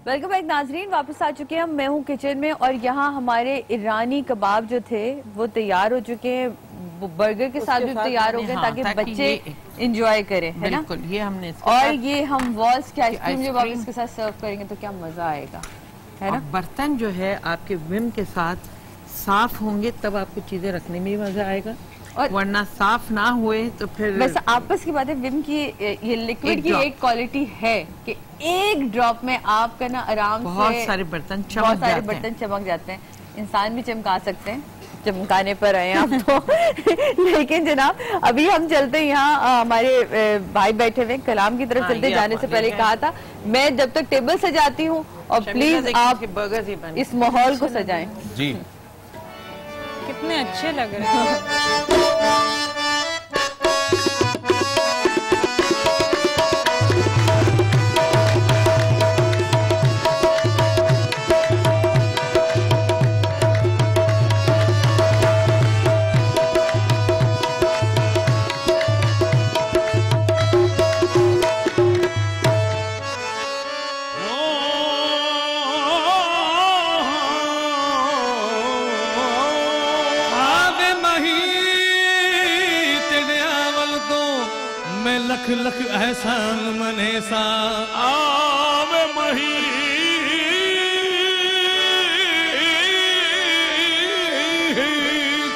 Welcome back नाजरीन, वापस आ चुके हैं हम। मैं हूं किचन में और यहाँ हमारे ईरानी कबाब जो थे वो तैयार हो चुके हैं, बर्गर के साथ भी तैयार हो गए ताकि बच्चे इंजॉय करें, है ना। ये हमने और ये हम वॉल्स की आइसक्रीम जब आप इसके साथ सर्व करेंगे तो क्या मजा आएगा, है ना। बर्तन जो है आपके विम के साथ साफ होंगे तब आपको चीजें रखने में भी मजा आएगा, और वरना साफ ना हुए तो फिर वैसे आपस की बात है। विम की ये लिक्विड की एक क्वालिटी है कि एक ड्रॉप में आपका ना आराम बहुत से सारे बर्तन चमक जाते हैं। इंसान भी चमका सकते हैं, चमकाने पर आए आप तो लेकिन जनाब अभी हम चलते हैं, यहाँ हमारे भाई बैठे हुए कलाम की तरफ चलते। जाने से पहले कहा था मैं जब तक टेबल सजाती हूँ और प्लीज आप इस माहौल को सजाएं। जी कितने अच्छे लग रहे हैं। लख लख एहसान मने सा आवे मही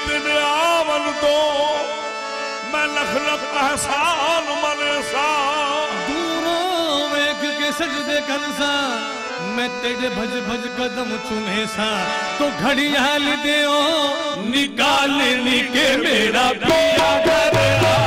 तेरे आवन तो मैं लख लख एहसान मने सा दूरों वेख के सजदे कर सा मैं तेरे भज भज कदम चुमे सा तो घड़ियाल दे निकालने के मेरा पिया घर आया।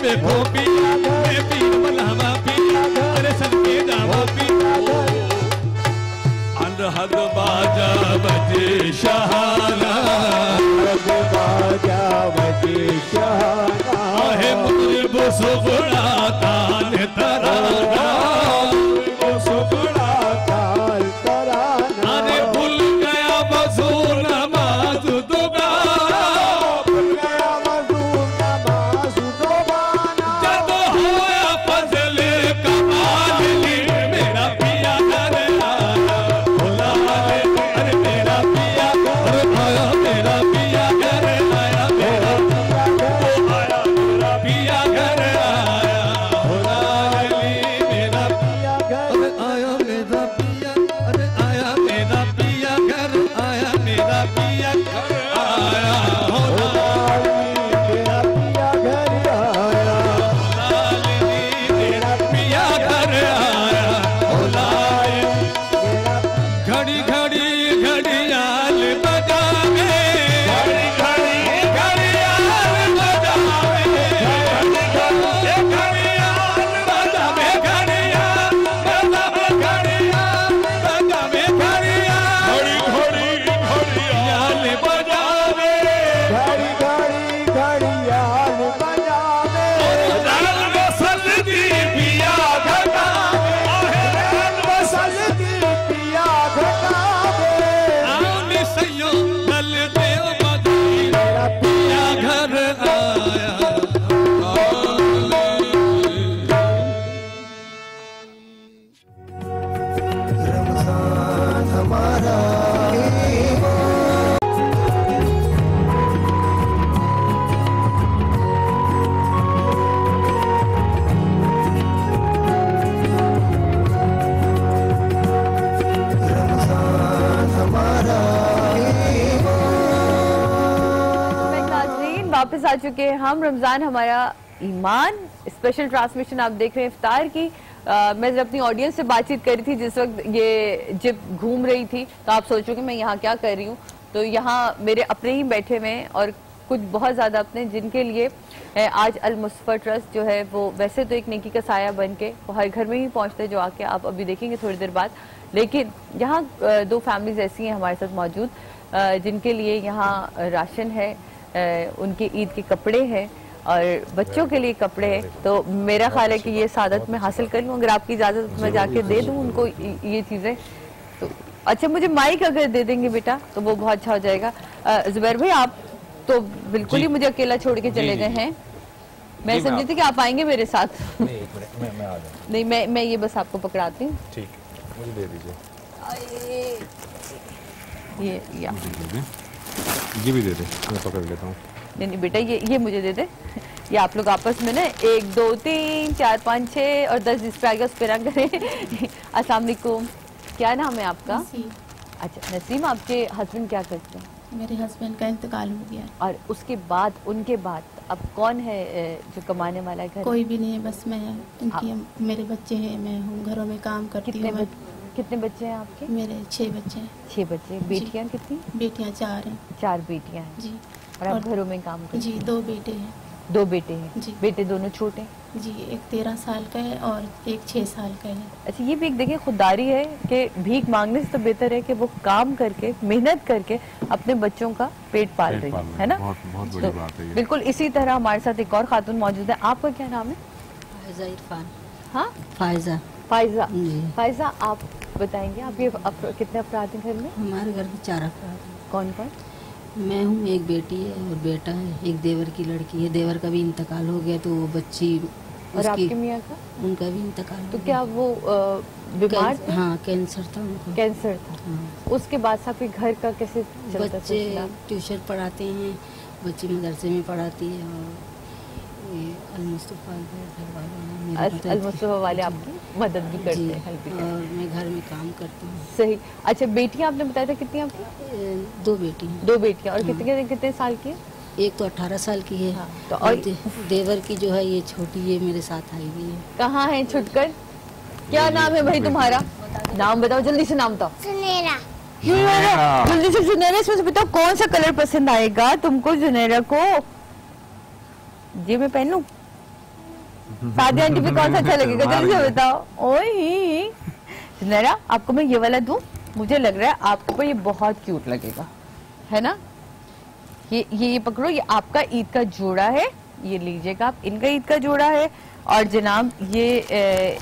देखो पिया मैं पीर बनावा पिया अरे सबके जावा पिया अनहद बाजा बजे शहाना बाजा बजे शहाना आहे मुझे सुगड़ा ताल तराना सुगड़ा ताल तराना अरे भूल गया बसू नमाज दोबारा भूल गया बसू नमाज दोबारा जब होया फजल कमाल ली मेरा पिया घर आया भोला अरे मेरा पिया घर आया मेरा पिया घर आया मेरा पिया घर आया भोला मेरा पिया घर आया मेरा पिया अरे आया मेरा पिया घर आया मेरा पिया घर आया भोला मेरा पिया घर आया मेरा पिया घर आया भोला घड़ी घड़ी घड़ियाल बजावे घड़ी घड़ी घड़ियाल बजावे घड़ियाल बजावे घड़ियाल बजावे घड़ियाल बजावे घड़ियाल घड़ी घड़ी घड़ियाल बजावे घड़ी घड़ी घड़ियाल बजावे रंग बसल दी पिया घटावे रंग बसल दी पिया घटावे आउनी सयो दल देव बदी मेरा पिया घर आया रमजान हमारा नाज़रीन वापस आ चुके हैं हम। रमजान हमारा ईमान स्पेशल ट्रांसमिशन आप देख रहे हैं इफ्तार की। मैं जब अपनी ऑडियंस से बातचीत कर रही थी जिस वक्त ये जिप घूम रही थी तो आप सोचोगे मैं यहाँ क्या कर रही हूँ, तो यहाँ मेरे अपने ही बैठे हुए हैं और कुछ बहुत ज़्यादा अपने जिनके लिए आज अल मुस्तफा ट्रस्ट जो है वो वैसे तो एक नेकी का साया बन के वो हर घर में ही पहुँचते हैं जो आके आप अभी देखेंगे थोड़ी देर बाद, लेकिन यहाँ दो फैमिलीज ऐसी हैं हमारे साथ मौजूद जिनके लिए यहाँ राशन है, उनके ईद के कपड़े हैं और बच्चों के लिए कपड़े हैं। तो मेरा ख्याल है कि ये सादत मैं हासिल कर लूँ, अगर आपकी इजाज़त मैं जाके दे दूँ उनको ये चीज़ें। तो अच्छा मुझे माइक अगर दे देंगे बेटा तो वो बहुत अच्छा हो जाएगा। जुबैर भाई आप तो बिल्कुल ही मुझे अकेला छोड़ के चले गए हैं। मैं समझी थी कि आप आएंगे मेरे साथ। नहीं एक मिनट मैं आ जाऊँ। नहीं मैं ये बस आपको पकड़ाती हूँ। ठीक है मुझे दे दीजिए। ये या ये भी दे दे मैं पकड़ लेता हूँ। नहीं बेटा ये मुझे दे दे। ये आप लोग आपस में ना 1 2 3 4 5 6 और 10 जिस पे आ गया उस पे रंग करें। अस्सलाम वालेकुम, क्या नाम है आपका? अच्छा नसीम, आपके हस्बैंड क्या करते हैं? मेरे हस्बैंड का इंतकाल हो गया। और उसके बाद उनके बाद अब कौन है जो कमाने वाला है घर? कोई भी नहीं है, बस मैं इनकी मेरे बच्चे हैं, मैं हूँ घरों में काम करती हूँ। कितने बच्चे हैं आपके? मेरे 6 बच्चे हैं। 6 बच्चे। बेटियां कितनी? बेटियां 4 हैं। 4 बेटियां हैं जी। और आप घरों में काम करते हैं? जी 2 बेटे हैं। 2 बेटे हैं जी। बेटे दोनों छोटे? जी, एक 13 साल का है और एक 6 साल का है। अच्छा ये भी एक देखिए खुददारी है कि भीख मांगने से तो बेहतर है कि वो काम करके मेहनत करके अपने बच्चों का पेट पाल रही है ना। बहुत बड़ी बात है ये। बिल्कुल इसी तरह हमारे साथ एक और खातून मौजूद है। आपका क्या नाम है? फायजा इरफान। हाँ फायजा। फायजा। जी। फायजा आप बताएंगे आप ये कितने अफराद हैं घर में? हमारे घर में 4 अफराद हैं। कौन कौन? मैं हूँ, एक बेटी है और बेटा है, एक देवर की लड़की है। देवर का भी इंतकाल हो गया तो वो बच्ची और आपके मियाँ का? उनका भी इंतकाल हो तो गया। क्या वो बीमार थे? हाँ कैंसर था उनको। कैंसर था। हाँ। उसके बाद से आपके घर का कैसे चलता? बच्चे ट्यूशन पढ़ाते हैं, बच्ची मदरसे में पढ़ाती है और ये अल-मुस्तफा घर वाले अल-मुस्तफा वाले आपकी मदद भी करते हैं, हेल्प भी करते हैं। और मैं घर में काम करती हूँ। सही। अच्छा बेटियां आपने बताया था कितनी आपकी? 2 बेटी हैं। 2 बेटियां। और कितने साल की है? एक तो 18 साल की है। हाँ, तो और देवर की जो है ये छोटी है, मेरे साथ आई हुई है। कहाँ है छुटकर? क्या नाम है भाई तुम्हारा? नाम बताओ जल्दी से, नाम बताओ। सुनेरा। जल्दी से जुनेरा। इसमें से बताओ कौन सा कलर पसंद आएगा तुमको जुनेरा को? ये मैं पहन लूं? सादी आंटी पे कौन सा अच्छा लगेगा, जल्दी से बताओ। ओए जरा आपको मैं ये वाला दूं, मुझे लग रहा है आपको ये बहुत क्यूट लगेगा, है ना। ये पकड़ो, ये आपका ईद का जोड़ा है, ये लीजिएगा आप, इनका ईद का जोड़ा है। और जनाब ये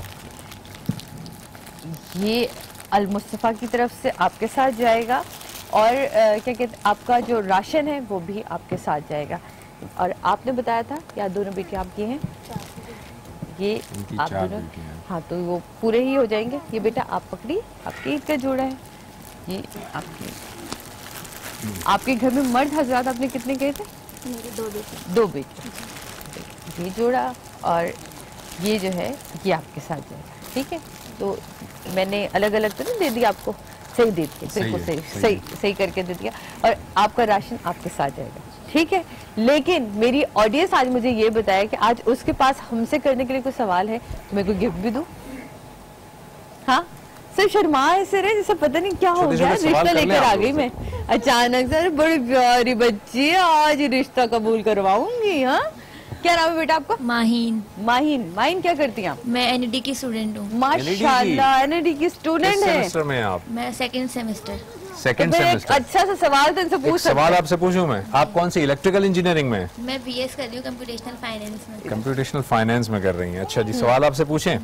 अल मुस्तफ़ा की तरफ से आपके साथ जाएगा। और क्या कहते, आपका जो राशन है वो भी आपके साथ जाएगा। और आपने बताया था क्या दोनों बेटे आपके हैं, ये आप दोनों, हाँ तो वो पूरे ही हो जाएंगे। ये बेटा आप पकड़ी, आपके ईद का जोड़ा है, ये आपके घर में मर्द हजरात आपने कितने कहे थे? मेरे 2 बेटे। 2 बेटे, ये जोड़ा और ये जो है ये आपके साथ जाएगा, ठीक है। तो मैंने अलग अलग तो नहीं दे दिया आपको, सही दे दिया, बिल्कुल सही करके दे दिया। और आपका राशन आपके साथ जाएगा, ठीक है। लेकिन मेरी ऑडियंस आज मुझे ये बताया कि आज उसके पास हमसे करने के लिए कोई सवाल है, तो मैं कोई गिफ्ट भी दूं? हाँ, सिर्फ शर्मा ऐसे रहे जैसे पता नहीं क्या हो गया, रिश्ता लेकर आ गई मैं अचानक से। बड़ी प्यारी बच्ची है, आज रिश्ता कबूल करवाऊंगी। हाँ, क्या नाम है बेटा आपका? माहीन। माहीन क्या करती हैं आप? मैं एनडी की स्टूडेंट हूँ। माशाल्लाह, एनडी की स्टूडेंट है। सेमेस्टर में आप? मैं सेकंड सेमेस्टर। Second semester. अच्छा सा सवाल तो इनसे पूछ, सवाल आपसे पूछूं मैं, आप कौन सी इलेक्ट्रिकल इंजीनियरिंग में? मैं बीएस कर रही हूँ कंप्यूटेशनल फाइनेंस में। कंप्यूटेशनल फाइनेंस में कर रही हैं, अच्छा जी। सवाल आपसे पूछें,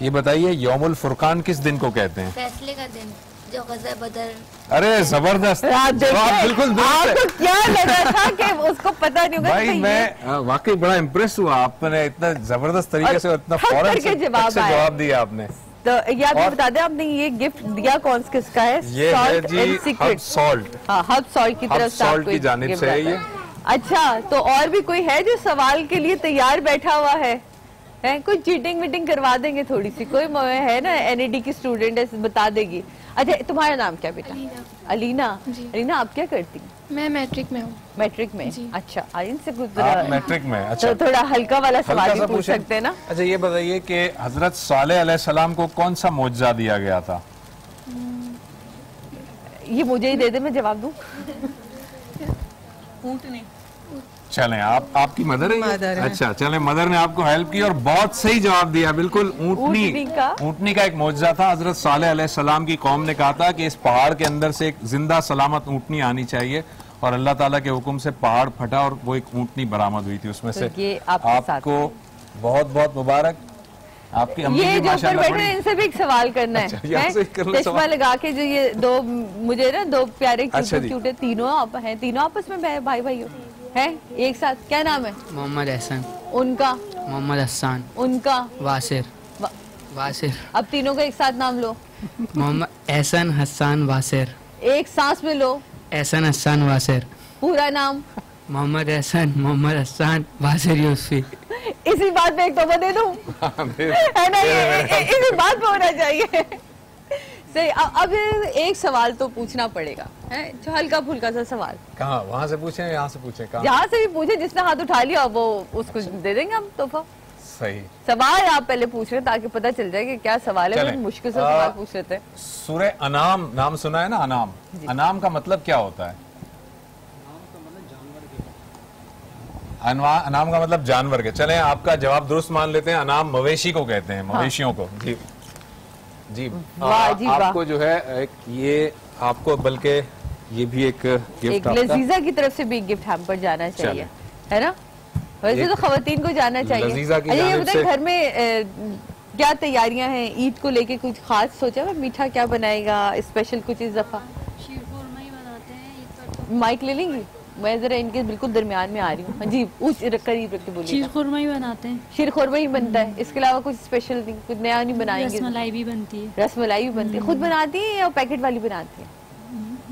ये बताइए यौमुल फुरकान किस दिन को कहते हैं? फैसले का दिन, जो गज़ा बदर। अरे जबरदस्त जवाब, बिल्कुल आपको क्या लगा था कि उसको पता नहीं होगा? भाई मैं वाकई बड़ा इम्प्रेस हुआ, आपने इतना जबरदस्त तरीके से, इतना फौरन से जवाब दिया आपने। तो ये आप बता दें, आपने ये गिफ्ट दिया कौन किसका है? ये है जी हब सॉल्ट। हाँ, हब सॉल्ट की तरफ से सॉल्ट की जानिब से है ये। अच्छा, तो और भी कोई है जो सवाल के लिए तैयार बैठा हुआ है? कोई चीटिंग वीटिंग करवा देंगे थोड़ी सी, कोई है ना एनईडी की स्टूडेंट है, बता देगी। अच्छा, तुम्हारा नाम क्या बेटा? अलीना। अलीना, आप क्या करती हैं? मैं मैट्रिक में हूँ। मैट्रिक में? अच्छा, आइन से कुछ मैट्रिक में। अच्छा, तो थोड़ा हल्का वाला सवाल भी पूछ सकते हैं ना। अच्छा, ये बताइए कि हजरत सालेह अलैहिस्सलाम को कौन सा मौजज़ा दिया गया था? ये मुझे ही दे दे, मैं जवाब दूं। ऊँटनी। चलें, आपकी मदर है? अच्छा, चलें, मदर ने आपको हेल्प की और बहुत सही जवाब दिया, बिल्कुल। ऊँटनी का एक मौजज़ा था। हजरत सालेह अलैहिस्सलाम की कौम ने कहा था कि इस पहाड़ के अंदर से एक जिंदा सलामत ऊँटनी आनी चाहिए, और अल्लाह ताला के हुक्म से पहाड़ फटा और वो एक ऊँटनी बरामद हुई थी उसमें से। आपको बहुत बहुत मुबारक। आपकी अम्मी ये भी जो ऊपर बैठे हैं, इनसे भी एक सवाल करना है। चश्मा लगा के जो ये दो, मुझे ना 2 प्यारे क्यूट, तीनों आपस में भाई हो हैं एक साथ। क्या नाम है? मोहम्मद एहसन। उनका? मोहम्मद हसन। उनका? वासिर। वासिर। अब तीनों का एक साथ नाम लो। मोहम्मद एहसन हसन वासिर। एक सांस में लो। एहसन हसन वासिर। पूरा नाम? मोहम्मद एहसन मोहम्मद हसन वासिर यूसुफी। इसी बात पे एक तोहफा दे दूं? है ना, इसी बात पे होना चाहिए। सही। अब एक सवाल तो पूछना पड़ेगा, है जो हल्का फुल्का सा सवाल। कहाँ, वहाँ से पूछे, यहाँ से पूछे? जहाँ से भी पूछे, जिसने हाथ उठा लिया वो उसको दे देंगे हम तोहफा। सही सवाल आप पहले पूछ रहे ताकि पता चल जाए कि क्या सवाल है। बहुत मुश्किल से सवाल पूछ लेते हैं। सूरह अनाम नाम सुना है ना? अनाम, अनाम का मतलब क्या होता है? अनाम का मतलब जानवर के। चलें, आपका जवाब दुरुस्त मान लेते हैं। अनाम मवेशी को कहते हैं, मवेशियों को। जी जी, आपको जो है एक ये, आपको बल्कि ये भी एक गिफ्ट, लजीजा की तरफ से भी गिफ्ट हम पर जाना चाहिए, है ना। वैसे तो खवातीन को जाना चाहिए। ये बताइए, घर में क्या तैयारियां हैं ईद को लेके? कुछ खास सोचा है? मीठा क्या बनाएगा स्पेशल कुछ इस दफा? शीरखुरमा ही बनाते हैं। माइक ले लेंगी? मैं जरा इनके बिल्कुल दरमियान में आ रही हूँ। जी, करीब रख के बोलिए। शीरखुरमा ही बनाते हैं। शीरखुरमा ही बनता है, इसके अलावा कुछ स्पेशल नहीं, कुछ नया नहीं बनाएंगे? रसमलाई भी बनती है। रसमलाई भी बनती है। खुद बनाती है या पैकेट वाली बनाती है?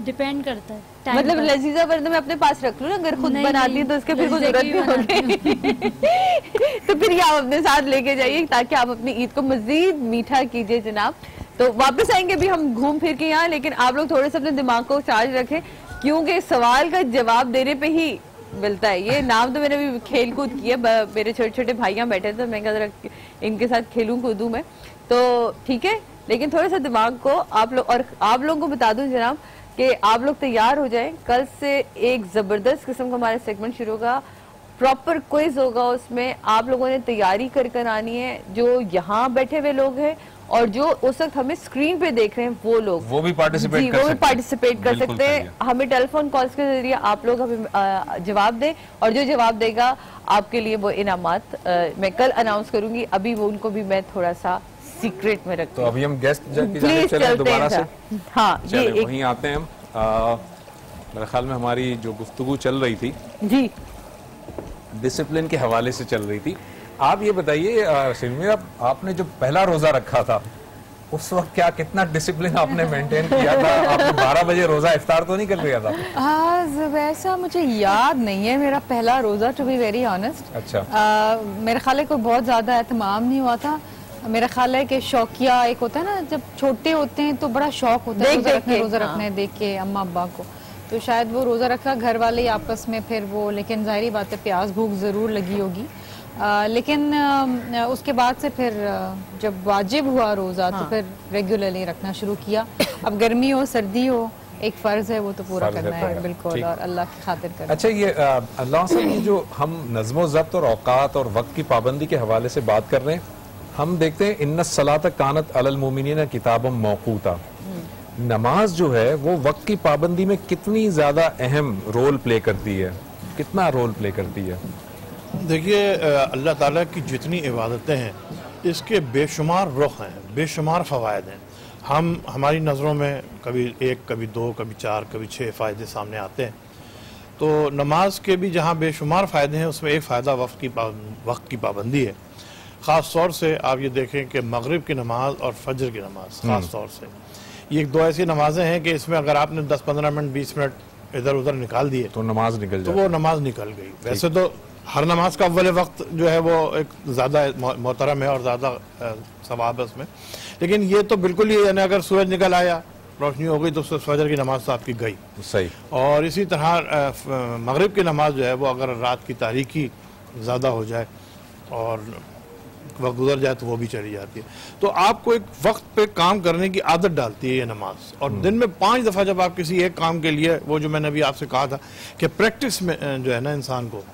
डिपेंड करता है। मतलब लजीजा बर्द में अपने पास रख लो ना, अगर खुद बनाती है तो उसके फिर जरूरत नहीं होगी। तो फिर ये आप अपने साथ लेके जाइए ताकि आप अपनी ईद को मजीद मीठा कीजिए जनाब। तो वापस आएंगे भी हम घूम फिर के यहाँ, लेकिन आप लोग थोड़े से अपने दिमाग को चार्ज रखें, क्योंकि सवाल का जवाब देने पे ही मिलता है। ये नाम तो मैंने भी खेल कूद किया, मेरे छोटे छोटे भाइयाँ बैठे थे, मैं कहा इनके साथ खेलूं कूदूं मैं, तो ठीक है। लेकिन थोड़ा सा दिमाग को आप लोग, और आप लोगों को बता दूं जनाब कि आप लोग तैयार हो जाएं। कल से एक जबरदस्त किस्म का हमारा सेगमेंट शुरू होगा, प्रॉपर क्विज होगा, उसमें आप लोगों ने तैयारी कर आनी है। जो यहाँ बैठे हुए लोग हैं और जो उस वक्त हमें स्क्रीन पे देख रहे हैं वो लोग, वो भी पार्टिसिपेट कर सकते हैं। हमें टेलीफोन कॉल्स के जरिए आप लोग हमें जवाब दें, और जो जवाब देगा आपके लिए वो इनामात मैं कल अनाउंस करूंगी। अभी वो उनको भी मैं थोड़ा सा सीक्रेट में रखती हूँ। तो अभी हम गेस्ट चले दोबारा से। हाँ, ये वहीं आते हैं हम। मेरे ख्याल में हमारी जो गुफ्तगू चल रही थी जी डिसिप्लिन के हवाले से चल रही थी। आप ये बताइए सिलमी, आपने जो पहला रोजा रखा था उस वक्त क्या कितना डिसिप्लिन आपने मेंटेन किया था? आपने 12 बजे रोजा इफ्तार तो नहीं कर लिया था? वैसा मुझे याद नहीं है मेरा पहला रोजा, टू बी वेरी ऑनेस्ट। अच्छा। मेरे ख्याल है कोई बहुत ज्यादा एहतमाम नहीं हुआ था। मेरा ख्याल है कि शौकिया एक होता है ना, जब छोटे होते हैं तो बड़ा शौक होता है रोजा रखने देख के अम्मा अब्बा को, तो शायद वो रोजा रखा घर वाले ही आपस में, फिर वो, लेकिन जाहिर बात है प्यास भूख जरूर लगी होगी। लेकिन उसके बाद से फिर जब वाजिब हुआ रोजा तो फिर रेगुलरली रखना शुरू किया। अब गर्मी हो सर्दी हो, एक फर्ज है वो तो पूरा करना है बिल्कुल, और अल्लाह की खातिर करना। अच्छा, ये अल्लाह से ये जो हम नज़्म ज़ब्त और औकात और वक्त की पाबंदी के हवाले से बात कर रहे हैं, हम देखते हैं इन्नस सलात कानत अलल मोमिनीन किताबम मौकूता। नमाज जो है वो वक्त की पाबंदी में कितनी ज्यादा अहम रोल प्ले करती है, कितना रोल प्ले करती है? देखिए, अल्लाह ताला की जितनी इबादतें हैं इसके बेशुमार रुख हैं, बेशुमार फ़वायद हैं। हमारी नज़रों में कभी 1, कभी 2, कभी 4, कभी 6 फ़ायदे सामने आते हैं। तो नमाज के भी जहाँ बेशुमार फ़ायदे हैं उसमें एक फ़ायदा वक्त की पाबंदी है। ख़ास तौर से आप ये देखें कि मगरिब की नमाज और फजर की नमाज ख़ास तौर से, ये 2 ऐसी नमाजें हैं कि इसमें अगर आपने 10-15 मिनट 20 मिनट इधर उधर निकाल दिए तो नमाज निकल जाए, तो वो नमाज निकल गई। वैसे तो हर नमाज का अव्वल वक्त जो है वो एक ज़्यादा मोहतरम है और ज़्यादा सवाब है उसमें, लेकिन ये तो बिल्कुल ही, यानी अगर सूरज निकल आया, रोशनी हो गई तो फजर की नमाज तो आपकी गई। सही। और इसी तरह मगरिब की नमाज जो है वो अगर रात की तारीकी ज़्यादा हो जाए और वक्त गुजर जाए तो वो भी चली जाती है। तो आपको एक वक्त पे काम करने की आदत डालती है ये नमाज। और दिन में 5 दफ़ा जब आप किसी एक काम के लिए, वो जो मैंने अभी आपसे कहा था कि प्रैक्टिस में जो है ना इंसान को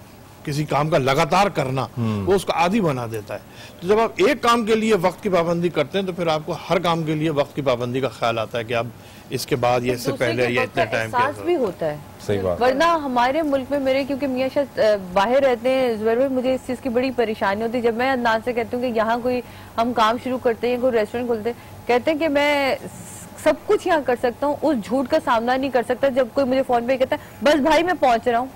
किसी काम का लगातार करना, वो उसको आदी बना देता है। तो जब आप एक काम के लिए वक्त की पाबंदी करते हैं तो फिर आपको हर काम के लिए वक्त की पाबंदी का ख्याल आता है कि अब इसके बाद ये इससे पहले ये इतने टाइम के भी होता है। सही बात। वरना हमारे मुल्क में, मेरे क्योंकि मियां शायद बाहर रहते हैं, इस बार में मुझे इस चीज की बड़ी परेशानी होती है। जब मैं अदनान से कहती हूँ कि यहाँ कोई हम काम शुरू करते हैं, कोई रेस्टोरेंट खोलते हैं, कहते हैं कि मैं सब कुछ यहाँ कर सकता हूँ, उस झूठ का सामना नहीं कर सकता जब कोई मुझे फोन पे कहता है बस भाई मैं पहुंच रहा हूँ।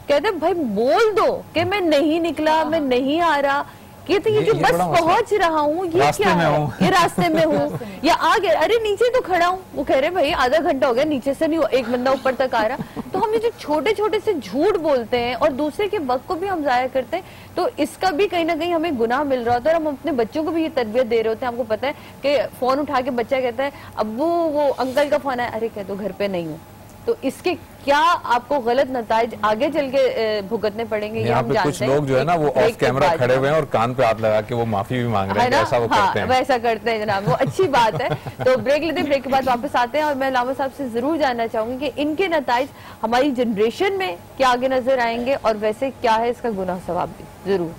कहते भाई बोल दो कि मैं नहीं निकला, मैं नहीं आ रहा, कहते ये जो बस पहुंच रहा हूँ ये क्या है, ये रास्ते में हूँ या आ गया, अरे नीचे तो खड़ा हूँ। वो कह रहे भाई आधा घंटा हो गया, नीचे से नहीं, एक बंदा ऊपर तक आ रहा। तो हम ये जो छोटे छोटे से झूठ बोलते हैं और दूसरे के वक्त को भी हम जाया करते हैं, तो इसका भी कहीं ना कहीं हमें गुनाह मिल रहा होता है। हम अपने बच्चों को भी ये तरबियत दे रहे होते हैं। आपको पता है कि फोन उठा के बच्चा कहता है अब्बू वो अंकल का फोन है, अरे कह दो घर पे नहीं हूँ। तो इसके क्या आपको गलत नताइज आगे चल के भुगतने पड़ेंगे, ये हम जानते हैं। कुछ लोग जो है ना वो ऑफ कैमरा खड़े हुए हैं और कान पे हाथ लगा के वो माफी भी मांग रहे हैं, ऐसा वो करते हैं। वैसा करते हैं जनाब, वो अच्छी बात है। तो ब्रेक लेते हैं, ब्रेक के बाद वापस आते हैं और मैं लामा साहब से जरूर जानना चाहूंगी कि इनके नताइज हमारी जनरेशन में क्या आगे नजर आएंगे और वैसे क्या है इसका गुनाह सवाब भी। जरूर।